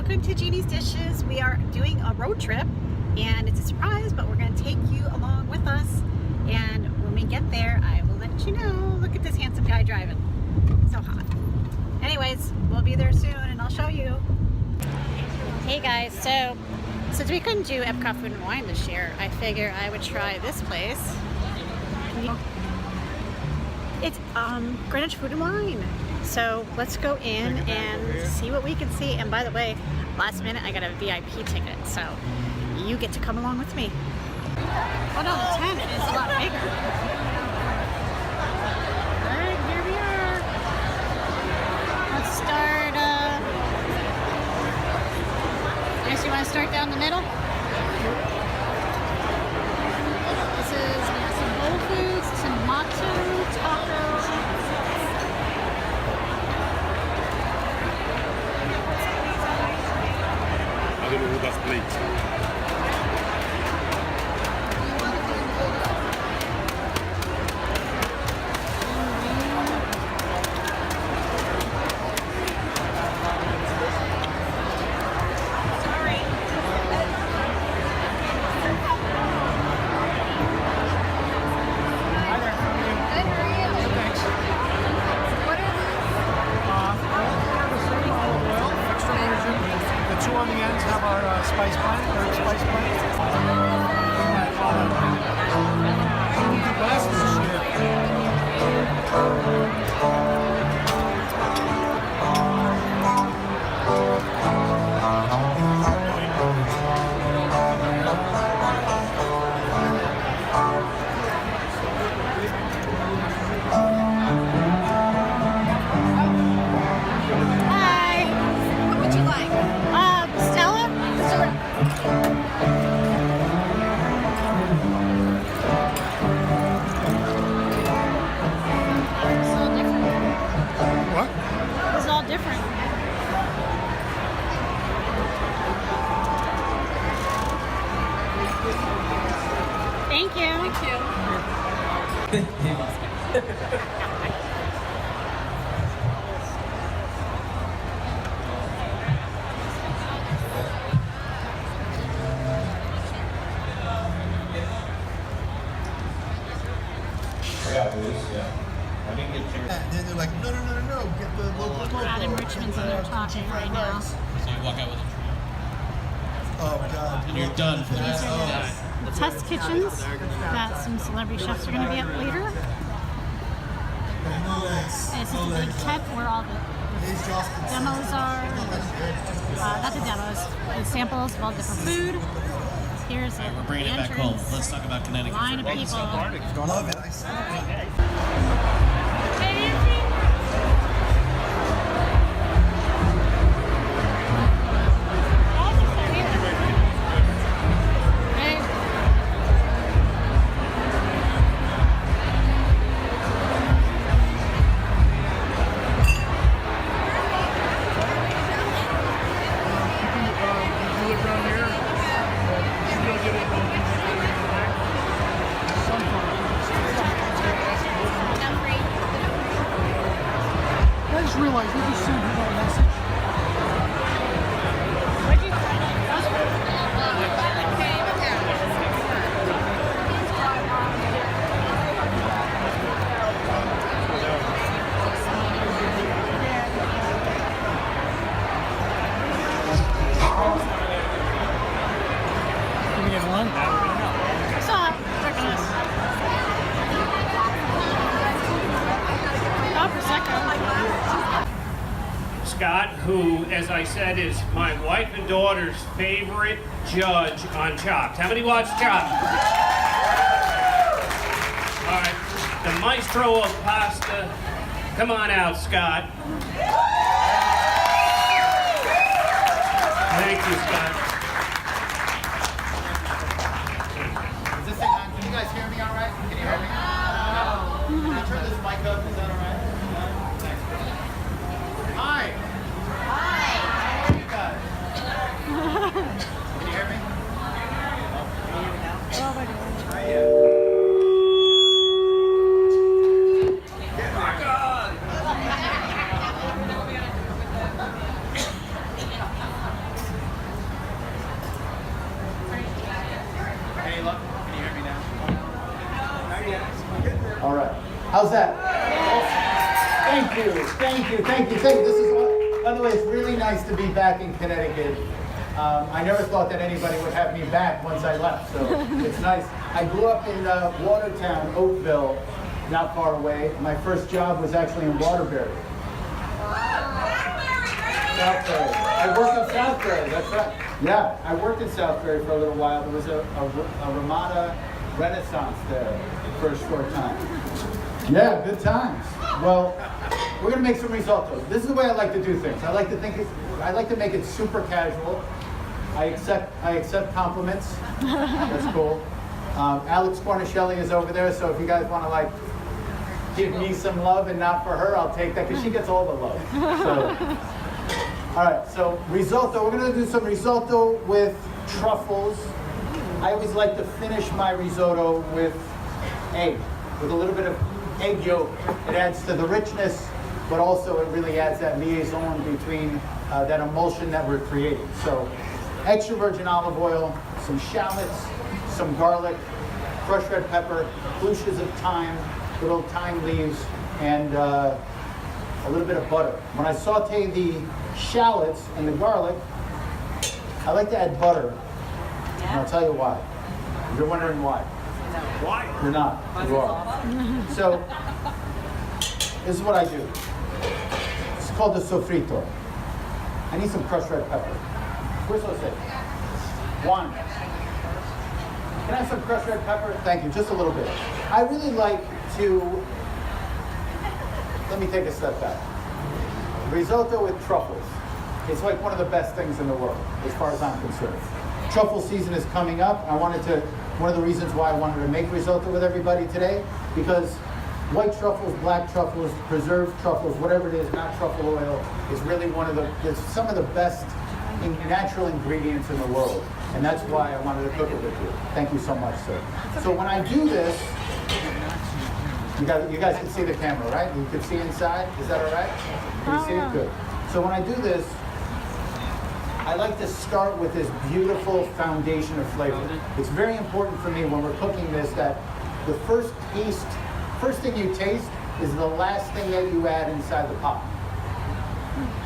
welcome to Jeannie's Dishes. We are doing a road trip and it's a surprise, but we're going to take you along with us, and when we get there I will let you know. Look at this handsome guy driving, so hot. Anyways, we'll be there soon and I'll show you. Hey guys, so since we couldn't do Epcot Food and Wine this year, I figure I would try this place. It's Greenwich Food and Wine. So let's go in and see what we can see. And by the way, last minute I got a VIP ticket, so you get to come along with me. Oh no, the tent is a lot bigger. Alright, here we are. Let's start, I guess you want to start down the middle? This is some bowl foods, some matzo, tacos. Das plate. On the ends have our spice blend, or spice blend. Thank you. Thank you. And then they're like, no, get the local. Adam Richmond's in there talking right now. So you walk out with a trio. Oh God. And you're done for the rest of the day. The test kitchens that some celebrity chefs are going to be at later. This is the big tent where all the demos are. Not the demos, the samples of all different food. Here's it. We're bringing it back home. Let's talk about Connecticut. Line of people. Love it. I just realized we just sent her a message. Can we get one? Scott, who, as I said, is my wife and daughter's favorite judge on Chopped. How many watch Chopped? All right, the maestro of pasta. Come on out, Scott. Thank you, Scott. Is this thing on? Can you guys hear me all right? Can you hear me? Can I turn this mic up? Is that all right? Hi. Hi. How are you guys? Can you hear me? Oh my God. How's that? Thank you. This is, by the way, it's really nice to be back in Connecticut. I never thought that anybody would have me back once I left, so it's nice. I grew up in Watertown, Oakville, not far away. My first job was actually in Waterbury. Southbury. I worked in Southbury, that's right. Yeah, I worked in Southbury for a little while. There was a Ramada Renaissance there for a short time. Yeah, good times. Well, we're gonna make some risotto. This is the way I like to do things. I like to make it super casual. I accept compliments. That's cool. Alex Corniscelli is over there, so if you guys want to like give me some love and not for her, I'll take that because she gets all the love. So, all right, so risotto. We're gonna do some risotto with truffles. I always like to finish my risotto with egg, with a little bit of egg yolk. It adds to the richness, but also it really adds that liaison between that emulsion that we're creating. So extra virgin olive oil, some shallots, some garlic, crushed red pepper, cloches of thyme, little thyme leaves, and a little bit of butter. When I saute the shallots and the garlic, I like to add butter, and I'll tell you why. You're wondering why. Why? You're not. You are. So, this is what I do. It's called the sofrito. I need some crushed red pepper. Where's Jose? One. Can I have some crushed red pepper? Thank you, just a little bit. I really like to, let me take a step back. Risotto with truffles. It's like one of the best things in the world, as far as I'm concerned. Truffle season is coming up. One of the reasons why I wanted to make risotto with everybody today, because white truffles, black truffles, preserved truffles, whatever it is, not truffle oil, is really some of the best natural ingredients in the world. And that's why I wanted to cook it with you. Thank you so much, sir. So when I do this, you guys can see the camera, right? You can see inside. Is that all right? Can you see it? Good. So when I do this, I like to start with this beautiful foundation of flavor. It's very important for me when we're cooking this that the first thing you taste is the last thing that you add inside the pot.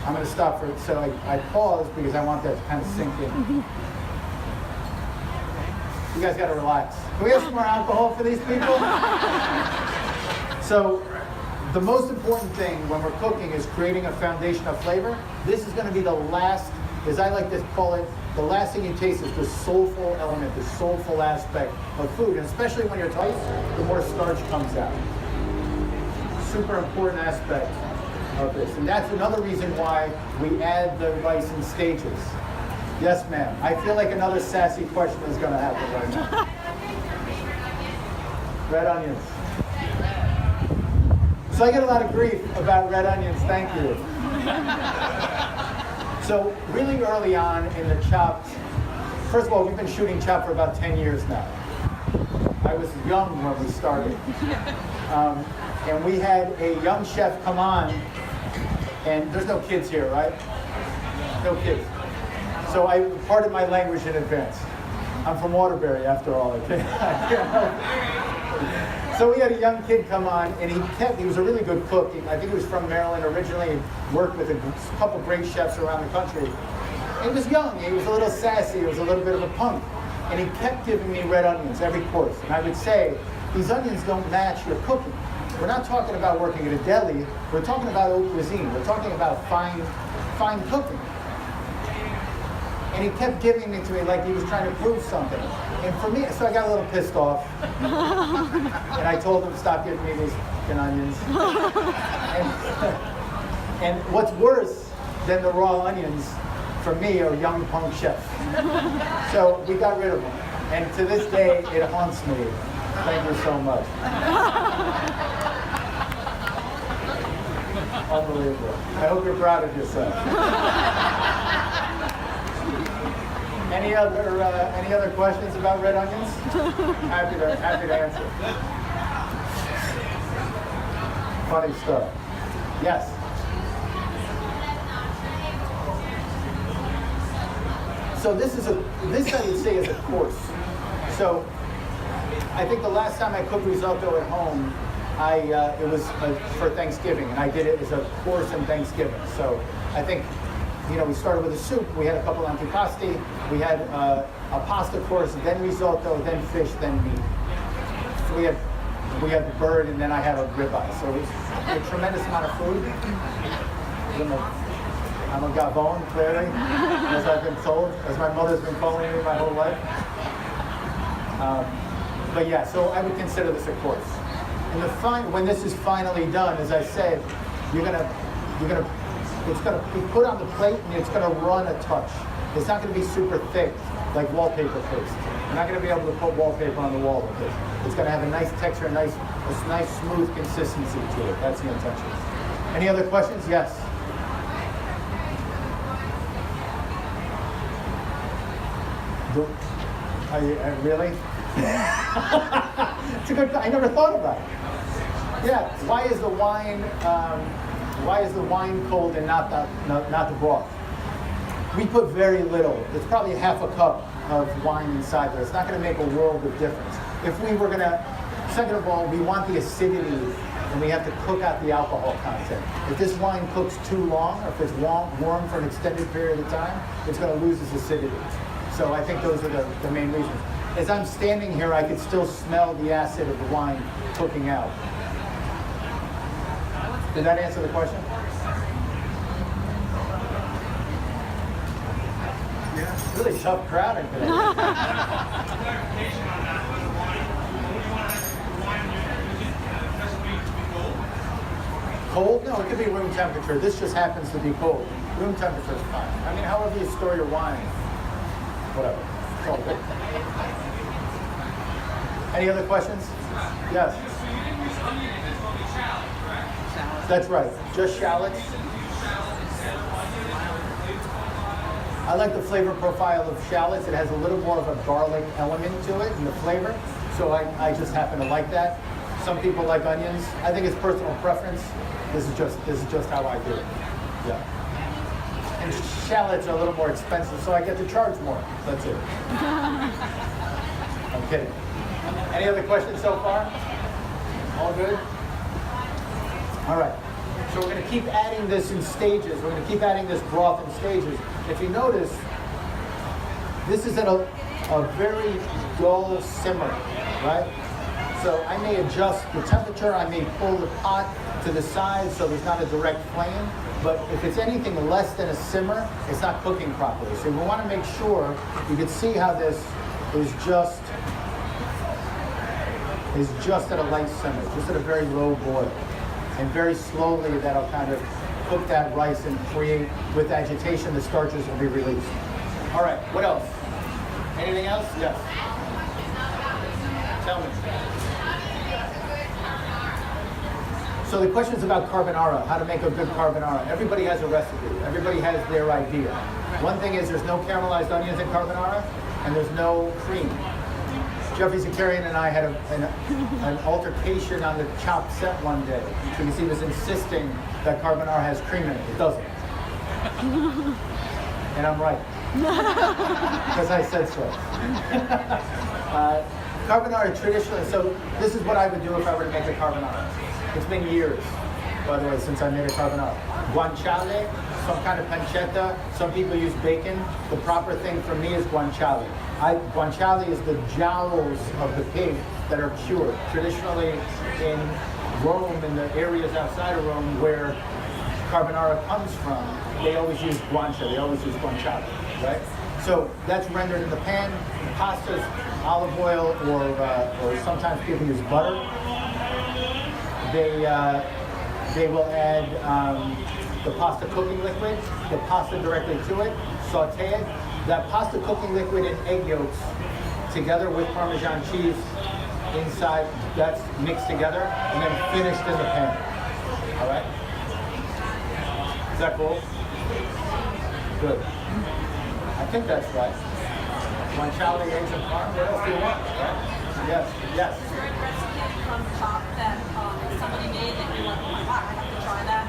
I'm going to stop for it. So I pause because I want that to kind of sink in. You guys got to relax. Can we have some more alcohol for these people? So the most important thing when we're cooking is creating a foundation of flavor. This is going to be the last, as I like to call it, the last thing you taste is the soulful element, the soulful aspect of food. And especially when you're tight, the more starch comes out. Super important aspect of this. And that's another reason why we add the rice in stages. Yes, ma'am. I feel like another sassy question is going to happen right now. Red onions. So I get a lot of grief about red onions. Thank you. So really early on in the Chopped, first of all, we've been shooting Chopped for about 10 years now. I was young when we started. And we had a young chef come on, and there's no kids here, right? No kids. So I pardon my language in advance. I'm from Waterbury, after all. I can't help it. So we had a young kid come on, and he was a really good cook. I think he was from Maryland originally, worked with a couple great chefs around the country. He was young, he was a little sassy, he was a little bit of a punk. And he kept giving me red onions every course. And I would say, these onions don't match your cooking. We're not talking about working at a deli, we're talking about haute cuisine. We're talking about fine cooking. And he kept giving it to me like he was trying to prove something. And for me, so I got a little pissed off. And I told him to stop giving me these fucking onions. And what's worse than the raw onions, for me, are young punk chefs. So we got rid of them. And to this day, it haunts me. Thank you so much. Unbelievable. I hope you're proud of yourself. Any other questions about red onions? Happy to answer. Funny stuff. Yes. So this I would say is a course. So I think the last time I cooked risotto at home, it was for Thanksgiving, and I did it as a course in Thanksgiving. So I think, you know, we started with a soup. We had a couple antipasti. We had a pasta course, then risotto, then fish, then meat. So we had the bird, and then I had a ribeye. So it was a tremendous amount of food. I'm a gabon, clearly, as I've been told, as my mother's been calling me my whole life. But yeah, so I would consider this a course. And when this is finally done, as I said, it's gonna be put on the plate and it's gonna run a touch. It's not gonna be super thick like wallpaper paste. You're not gonna be able to put wallpaper on the wall with this. It's gonna have a nice texture, a nice smooth consistency to it. That's the intention. Any other questions? Yes. Really? It's a good. I never thought about it. Yeah. Why is the wine cold and not the broth? We put very little. It's probably half a cup of wine inside there. It's not going to make a world of difference. If we were going to, second of all, we want the acidity, and we have to cook out the alcohol content. If this wine cooks too long, or if it's warm for an extended period of time, it's going to lose its acidity. So I think those are the main reasons. As I'm standing here, I could still smell the acid of the wine cooking out. Did that answer the question? Yeah. Really tough crowd in today. Cold? No, it could be room temperature. This just happens to be cold. Room temperature is fine. I mean, however you store your wine, whatever. It's all good. Any other questions? Yes. That's right. Just shallots. I like the flavor profile of shallots. It has a little more of a garlic element to it in the flavor. So I just happen to like that. Some people like onions. I think it's personal preference. This is just how I do it. Yeah. And shallots are a little more expensive, so I get to charge more. That's it. I'm kidding. Any other questions so far? All good? All right. So we're going to keep adding this in stages. We're going to keep adding this broth in stages. If you notice, this is at a very dull simmer, right? So I may adjust the temperature. I may pull the pot to the side so there's not a direct flame. But if it's anything less than a simmer, it's not cooking properly. So we want to make sure you can see how this is just at a light simmer, just at a very low boil. And very slowly that'll kind of cook that rice and create, with agitation, the starches will be released. All right, what else? Anything else? Yes. Tell me. So the question is about carbonara, how to make a good carbonara. Everybody has a recipe. Everybody has their idea. One thing is there's no caramelized onions in carbonara, and there's no cream. Jeffrey Zakarian and I had an altercation on the chopped set one day because he was insisting that carbonara has cream in it. It doesn't. And I'm right. Because I said so. Carbonara traditionally, so this is what I would do if I were to make a carbonara. It's been years, by the way, since I made a carbonara. Guanciale, some kind of pancetta. Some people use bacon. The proper thing for me is guanciale. Guanciale is the jowls of the pig that are cured. Traditionally in Rome, in the areas outside of Rome where carbonara comes from, they always use guancia, they always use guanciale, right? So that's rendered in the pan. Pastas, olive oil, or sometimes people use butter. They will add the pasta cooking liquid, the pasta directly to it, saute it. That pasta cooking liquid and egg yolks together with Parmesan cheese inside, that's mixed together and then finished in the pan. All right? Is that cool? Good. I think that's right. Guanciale, eggs, and parm. What else do you want? Right? Yes. Yes. From Chop that somebody made that you're like, oh my god, I have to try that.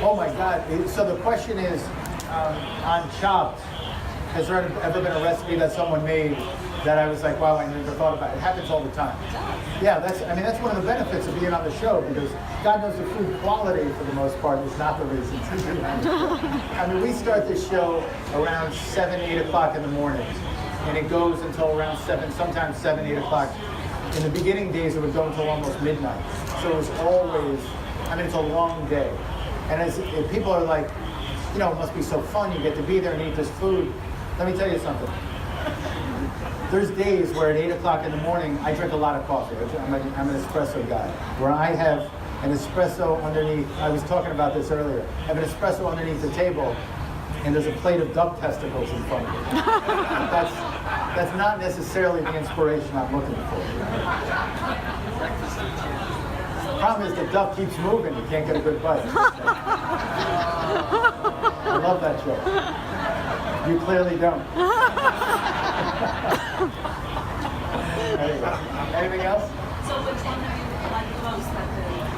Oh my God. So the question is, on Chopped, has there ever been a recipe that someone made that I was like, wow, I never thought about it. It happens all the time. Yeah, that's one of the benefits of being on the show, because God knows the food quality for the most part is not the reason to be on the show. I mean, we start the show around 7, 8 o'clock in the morning, and it goes until around 7, sometimes 7, 8 o'clock. In the beginning days, it would go until almost midnight. So it was always, it's a long day. And if people are like, it must be so fun, you get to be there and eat this food. Let me tell you something. There's days where at 8 o'clock in the morning, I drink a lot of coffee. I'm an espresso guy, where I have an espresso underneath. I was talking about this earlier. I have an espresso underneath the table, and there's a plate of duck testicles in front of me. That's not necessarily the inspiration I'm looking for. The problem is the duck keeps moving. You can't get a good bite. I love that joke. You clearly don't. There you go. Anything else? So which one have you liked the most that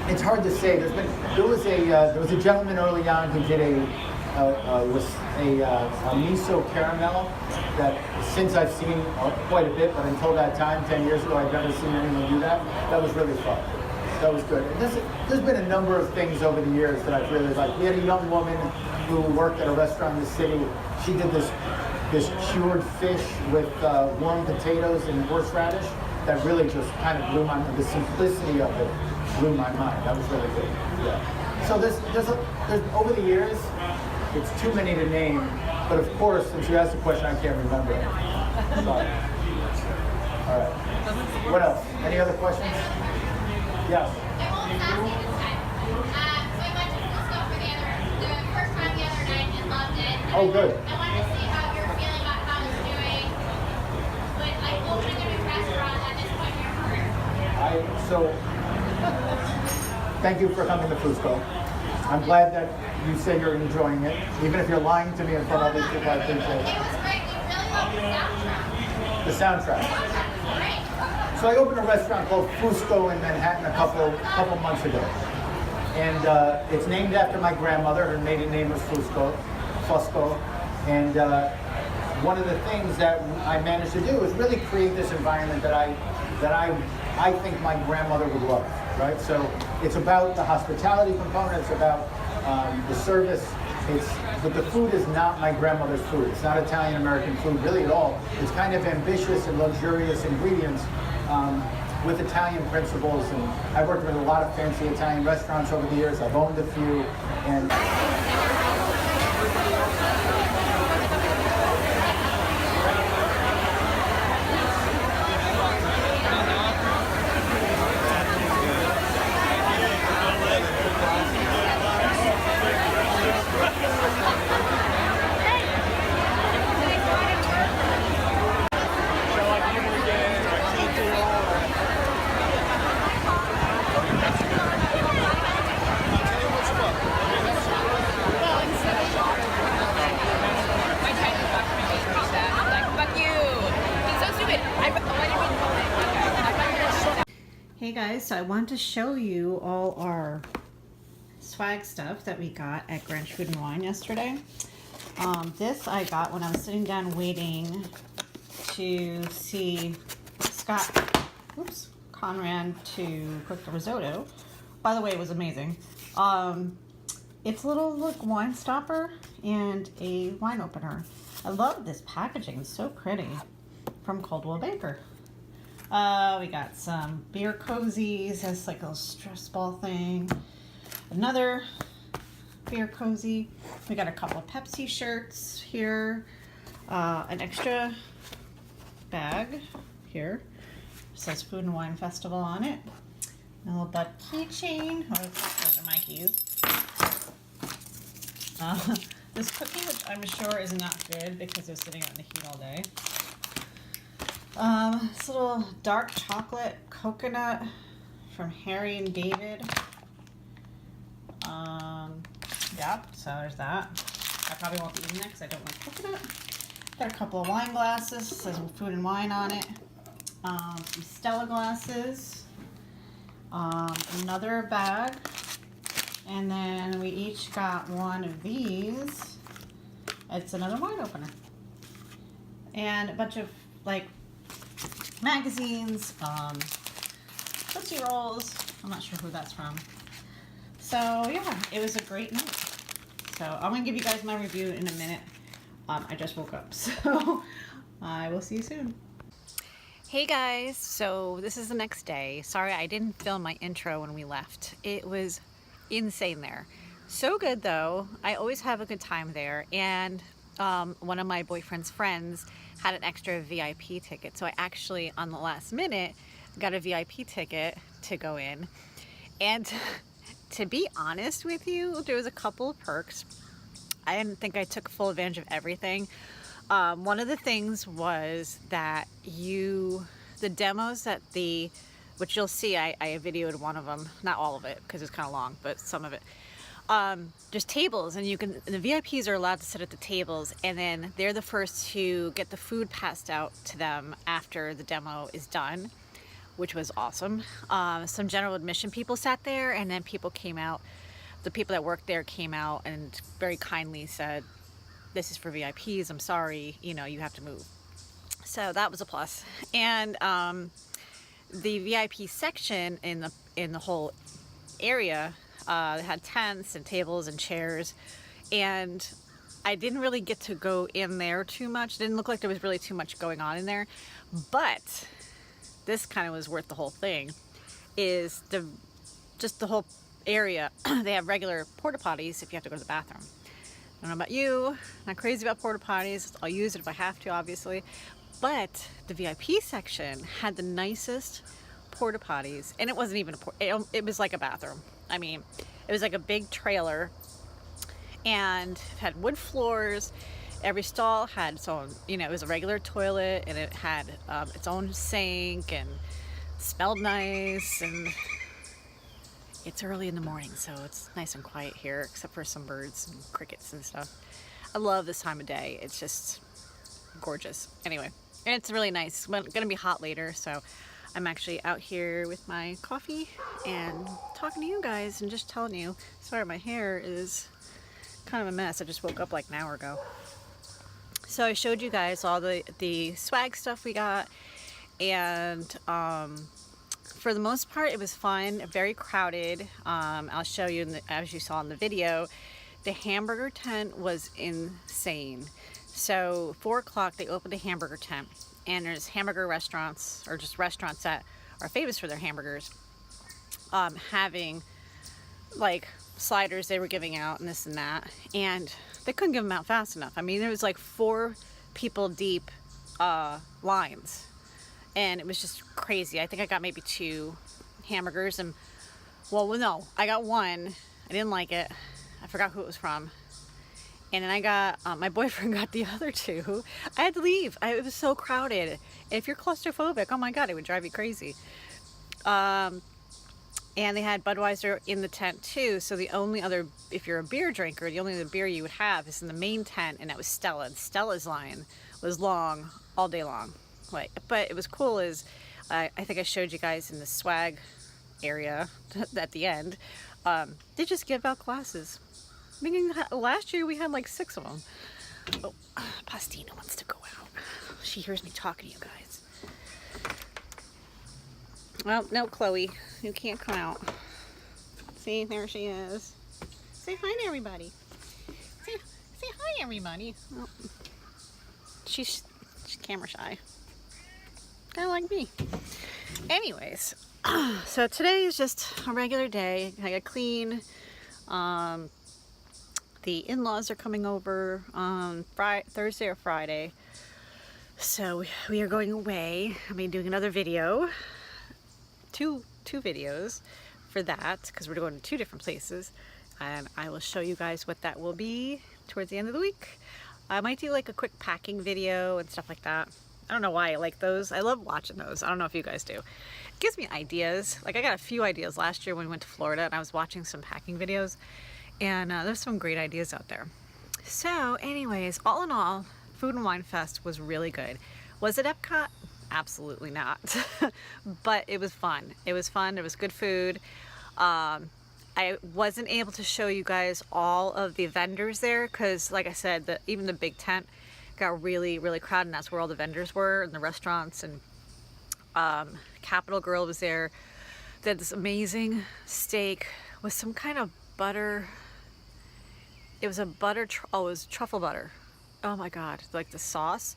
day? It's hard to say. There was a gentleman early on who did a miso caramel that since I've seen quite a bit, but until that time, 10 years ago, I'd never seen anyone do that. That was really fun. That was good. And there's been a number of things over the years that I've really liked. We had a young woman who worked at a restaurant in the city. She did this cured fish with warm potatoes and horseradish that really just kind of blew my mind. The simplicity of it blew my mind. That was really good. Yeah. So there's over the years, it's too many to name. But of course, since you asked the question, I can't remember it. Sorry. All right. What else? Any other questions? Yes. I won't ask you this time. So I went to Frisco for the first time the other night and loved it. Oh, good. I wanted to see how you're feeling about how it's doing with opening a new restaurant at this point in your career. Thank you for coming to Fusco. I'm glad that you say you're enjoying it, even if you're lying to me in front of other people. I appreciate it. It was great. We really loved the soundtrack. The soundtrack. The soundtrack was great. So I opened a restaurant called Fusco in Manhattan a couple months ago, and it's named after my grandmother. Her maiden name was Fusco, and one of the things that I managed to do is really create this environment that I think my grandmother would love. Right? So it's about the hospitality component. It's about the service. But the food is not my grandmother's food. It's not Italian American food really at all. It's kind of ambitious and luxurious ingredients with Italian principles. And I've worked with a lot of fancy Italian restaurants over the years. I've owned a few, and Hey guys, so I want to show you all our swag stuff that we got at Greenwich Food and Wine yesterday. This I got when I was sitting down waiting to see Conrad to cook the risotto. By the way, it was amazing. It's a little wine stopper and a wine opener. I love this packaging, it's so pretty, from Coldwell Banker. We got some beer cozies. That's like a little stress ball thing. Another beer cozy. We got a couple of Pepsi shirts here. An extra bag here. It says Food and Wine Festival on it. A little Bud keychain. Oh, those are my keys. This cookie, which I'm sure is not good because it's sitting out in the heat all day. This little dark chocolate coconut from Harry and David. Yep, so there's that. I probably won't be eating that because I don't like coconut. Got a couple of wine glasses, says Food and Wine on it. Some Stella glasses. Another bag. And then we each got one of these. It's another wine opener. And a bunch of magazines, Tootsie Rolls. I'm not sure who that's from. So yeah, it was a great night. So I'm gonna give you guys my review in a minute. I just woke up, so I will see you soon. Hey guys, so this is the next day. Sorry I didn't film my intro when we left. It was insane there. So good though. I always have a good time there, and one of my boyfriend's friends had an extra VIP ticket, so I actually on the last minute got a VIP ticket to go in. And to be honest with you, there was a couple of perks. I didn't think I took full advantage of everything. One of the things was that the demos that which you'll see, I videoed one of them, not all of it because it's kind of long, but some of it. There's tables, and the VIPs are allowed to sit at the tables, and then they're the first to get the food passed out to them after the demo is done, which was awesome. Some general admission people sat there, and then people came out. The people that worked there came out and very kindly said, "This is for VIPs. I'm sorry, you have to move." So that was a plus. And the VIP section in the whole area had tents and tables and chairs, and I didn't really get to go in there too much. It didn't look like there was really too much going on in there, but this kind of was worth the whole thing. Is just the whole area. They have regular porta potties if you have to go to the bathroom. I don't know about you, not crazy about porta potties. I'll use it if I have to, obviously. But the VIP section had the nicest porta potties, and it wasn't even it was like a bathroom. I mean, it was like a big trailer, and it had wood floors. Every stall had its own, it was a regular toilet, and it had its own sink, and smelled nice. And it's early in the morning, so it's nice and quiet here, except for some birds and crickets and stuff. I love this time of day. It's just gorgeous. Anyway, and it's really nice. It's gonna be hot later, so I'm actually out here with my coffee and talking to you guys and just telling you. Sorry, my hair is kind of a mess. I just woke up like an hour ago. So I showed you guys all the swag stuff we got, and for the most part, it was fun, very crowded. I'll show you, as you saw in the video, the hamburger tent was insane. So 4 o'clock, they opened a hamburger tent, and there's hamburger restaurants, or just restaurants that are famous for their hamburgers, having like sliders they were giving out and this and that, and they couldn't give them out fast enough. I mean, there was like 4 people deep lines. And it was just crazy. I think I got maybe 2 hamburgers, and well, no, I got one. I didn't like it. I forgot who it was from. And then I got, my boyfriend got the other 2. I had to leave. It was so crowded. If you're claustrophobic, oh my God, it would drive you crazy. And they had Budweiser in the tent too. So the only other, if you're a beer drinker, the only other beer you would have is in the main tent, and that was Stella. And Stella's line was long, all day long. But it was cool is, I think I showed you guys in the swag area at the end, they just give out glasses. I mean, last year we had like 6 of them. Oh, Pastina wants to go out. She hears me talking to you guys. Well, no, Chloe, you can't come out. See, there she is. Say hi to everybody. Say hi, everybody. Oh. She's camera shy. Kind of like me. Anyways, so today is just a regular day. I got clean. The in-laws are coming over on Thursday or Friday. So we are going away. I'll be doing another video. Two videos for that, because we're going to 2 different places. And I will show you guys what that will be towards the end of the week. I might do like a quick packing video and stuff like that. I don't know why I like those. I love watching those. I don't know if you guys do. It gives me ideas. Like, I got a few ideas last year when we went to Florida, and I was watching some packing videos, and there's some great ideas out there. So anyways, all in all, Food and Wine Fest was really good. Was it Epcot? Absolutely not. But it was fun. It was fun. There was good food. I wasn't able to show you guys all of the vendors there because, like I said, even the big tent got really, really crowded, and that's where all the vendors were, and the restaurants and Capital Grill was there. They had this amazing steak with some kind of butter. It was a butter, oh, it was truffle butter. Oh my God, like the sauce,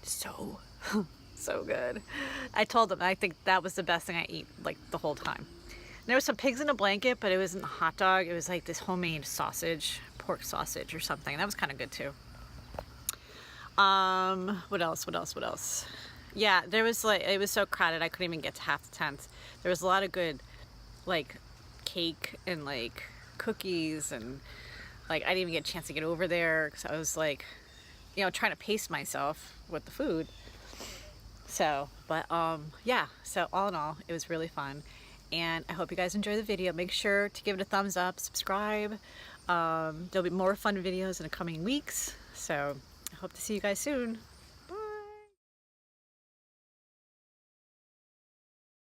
so, so good. I told them, I think that was the best thing I ate like the whole time. And there was some pigs in a blanket, but it wasn't a hot dog. It was like this homemade sausage, pork sausage or something. That was kind of good too. What else? Yeah, there was like, it was so crowded I couldn't even get to half the tent. There was a lot of good like cake and like cookies, and like I didn't even get a chance to get over there because I was like, you know, trying to pace myself with the food. So, but yeah, so all in all, it was really fun. And I hope you guys enjoy the video. Make sure to give it a thumbs up, subscribe. There'll be more fun videos in the coming weeks. So I hope to see you guys soon.